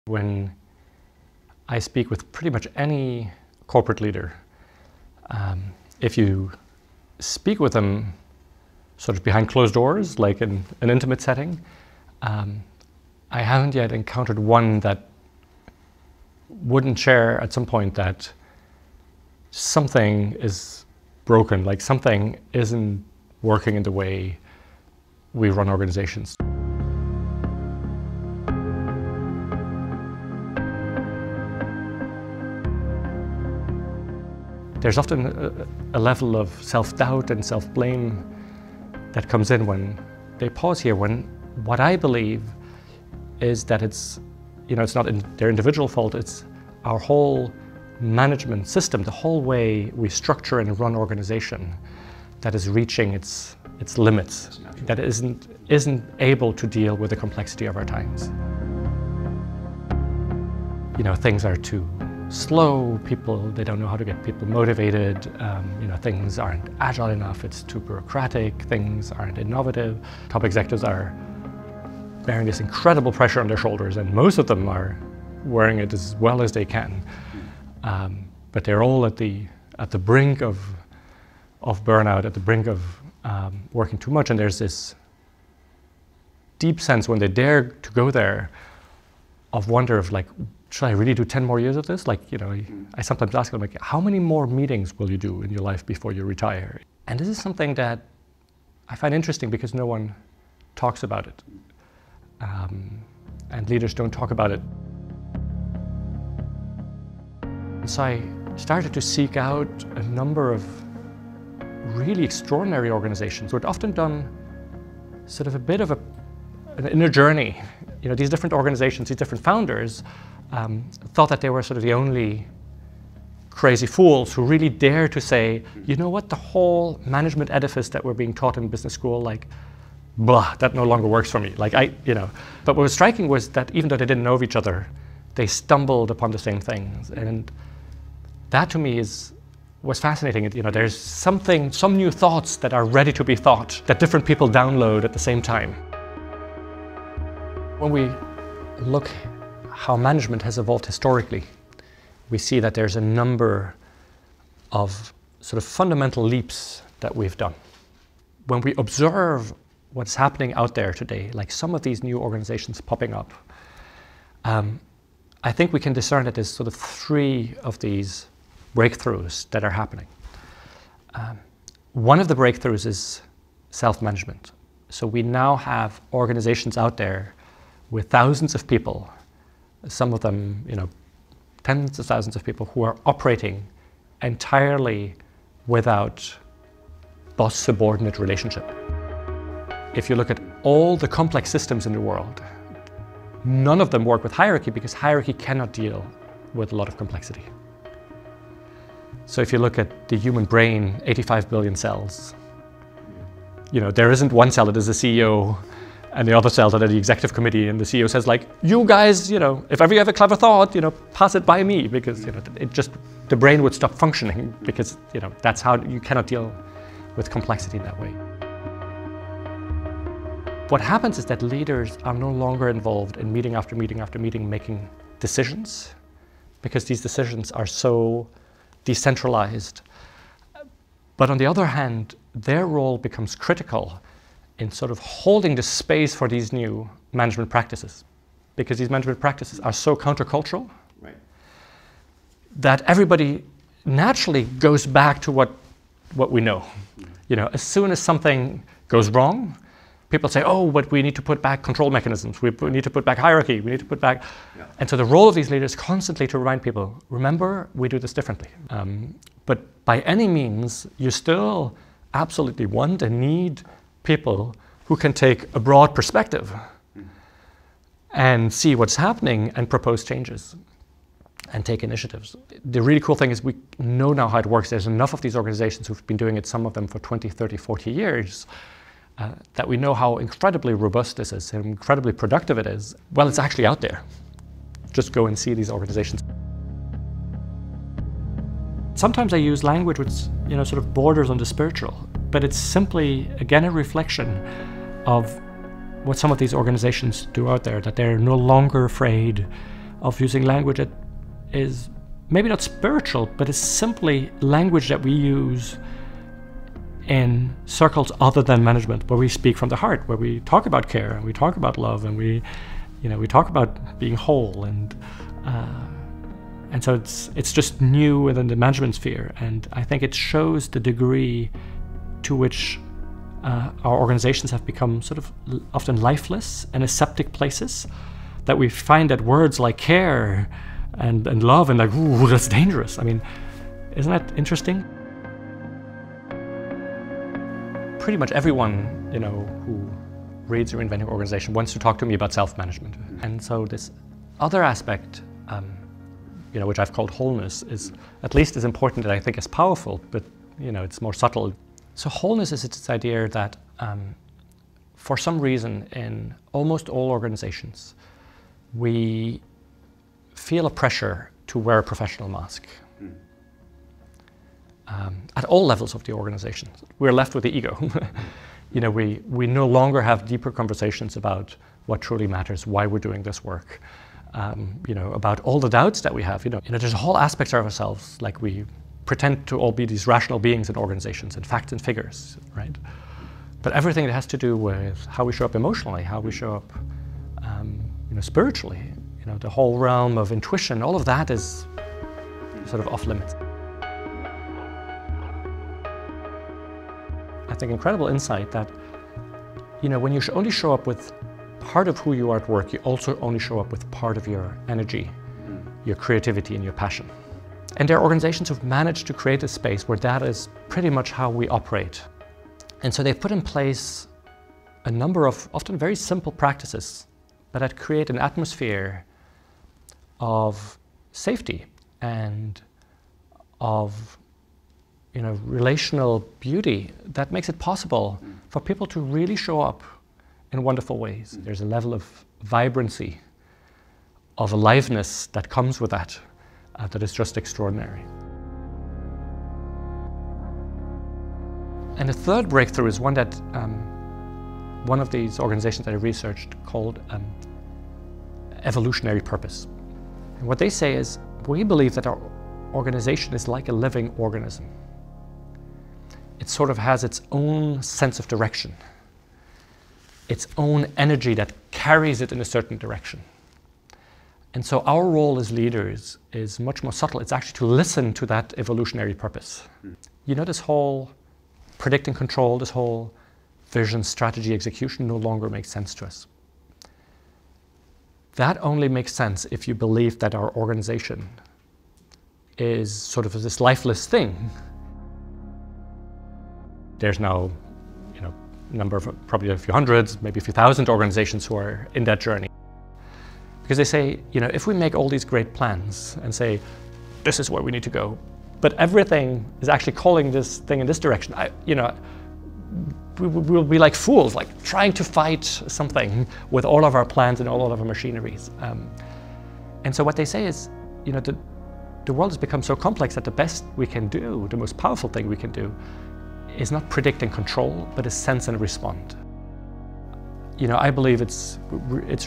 When I speak with pretty much any corporate leader, if you speak with them sort of behind closed doors, like in an intimate setting, I haven't yet encountered one that wouldn't share at some point that something is broken, like something isn't working in the way we run organizations. There's often a level of self-doubt and self-blame that comes in when they pause here, when what I believe is that it's not their individual fault, it's our whole management system, the whole way we structure and run organization that is reaching its limits, that isn't able to deal with the complexity of our times. Things are too slow, they don't know how to get people motivated, things aren't agile enough, it's too bureaucratic, things aren't innovative. Top executives are bearing this incredible pressure on their shoulders, and most of them are wearing it as well as they can. But they're all at the brink of burnout, at the brink of working too much, and there's this deep sense when they dare to go there of wonder of like, should I really do 10 more years of this? I sometimes ask them, like, how many more meetings will you do in your life before you retire? And this is something that I find interesting because no one talks about it. And leaders don't talk about it. So I started to seek out a number of really extraordinary organizations who had often done sort of a bit of an inner journey. These different organizations, these different founders thought that they were sort of the only crazy fools who really dared to say, you know what, the whole management edifice that we're being taught in business school, like, blah, that no longer works for me. But what was striking was that even though they didn't know of each other, they stumbled upon the same things. And that to me was fascinating. There's some new thoughts that are ready to be thought that different people download at the same time. When we look how management has evolved historically, we see that there's a number of sort of fundamental leaps that we've done. When we observe what's happening out there today, like some of these new organizations popping up, I think we can discern that there's sort of three of these breakthroughs that are happening. One of the breakthroughs is self-management. So we now have organizations out there with thousands of people, some of them, tens of thousands of people who are operating entirely without boss-subordinate relationship. If you look at all the complex systems in the world, none of them work with hierarchy because hierarchy cannot deal with a lot of complexity. So if you look at the human brain, 85 billion cells, there isn't one cell that is the CEO and the other cells that are the executive committee, and the CEO says, like, you guys, if ever you have a clever thought, pass it by me, because the brain would stop functioning because that's how you cannot deal with complexity in that way. What happens is that leaders are no longer involved in meeting after meeting after meeting making decisions, because these decisions are so decentralized. But on the other hand, their role becomes critical in sort of holding the space for these new management practices, because these management practices are so countercultural, right, that everybody naturally goes back to what we know. As soon as something goes wrong, people say, oh, but we need to put back control mechanisms, we need to put back hierarchy, we need to put back... Yeah. And so the role of these leaders is constantly to remind people, remember, we do this differently. But by any means, you still absolutely want and need people who can take a broad perspective and see what's happening and propose changes and take initiatives. The really cool thing is we know now how it works. There's enough of these organizations who've been doing it, some of them for 20, 30, 40 years, that we know how incredibly robust this is, how incredibly productive it is. Well, it's actually out there. Just go and see these organizations. Sometimes I use language which, sort of borders on the spiritual, but it's simply, again, a reflection of what some of these organizations do out there, that they're no longer afraid of using language that is maybe not spiritual, but is simply language that we use in circles other than management, where we speak from the heart, where we talk about care and we talk about love and we talk about being whole, and so it's just new within the management sphere, and I think it shows the degree to which our organizations have become sort of often lifeless and aseptic places, that we find that words like care and love and like, ooh, that's dangerous. I mean, isn't that interesting? Pretty much everyone, who reads Reinventing Organization wants to talk to me about self-management. And so this other aspect, which I've called wholeness, is at least as important and I think as powerful, but it's more subtle. So wholeness is this idea that for some reason in almost all organizations, we feel a pressure to wear a professional mask. At all levels of the organization. We're left with the ego. We no longer have deeper conversations about what truly matters, why we're doing this work, about all the doubts that we have. There's whole aspects of ourselves, like we pretend to all be these rational beings in organizations and facts and figures, right? But everything that has to do with how we show up emotionally, how we show up, spiritually, the whole realm of intuition, all of that is sort of off limits. I think incredible insight that, when you only show up with part of who you are at work, you also only show up with part of your energy, your creativity and your passion. And there are organizations who've managed to create a space where that is pretty much how we operate. And so they've put in place a number of often very simple practices, but that create an atmosphere of safety and of relational beauty that makes it possible for people to really show up in wonderful ways. There's a level of vibrancy, of aliveness that comes with that, that is just extraordinary. And the third breakthrough is one that one of these organizations that I researched called Evolutionary Purpose. And what they say is, we believe that our organization is like a living organism. It sort of has its own sense of direction, its own energy that carries it in a certain direction. And so our role as leaders is much more subtle. It's actually to listen to that evolutionary purpose. This whole predict and control, this whole vision, strategy, execution no longer makes sense to us. That only makes sense if you believe that our organization is sort of this lifeless thing. There's now, number of probably a few hundreds, maybe a few thousand organizations who are in that journey. Because they say, if we make all these great plans and say, this is where we need to go, but everything is actually calling this thing in this direction, we'll be like fools, like trying to fight something with all of our plans and all of our machineries. And so what they say is, the world has become so complex that the best we can do, the most powerful thing we can do, is not predict and control, but is sense and respond. I believe it's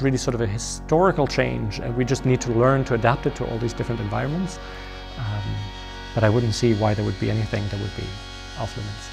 really sort of a historical change, and we just need to learn to adapt it to all these different environments. But I wouldn't see why there would be anything that would be off limits.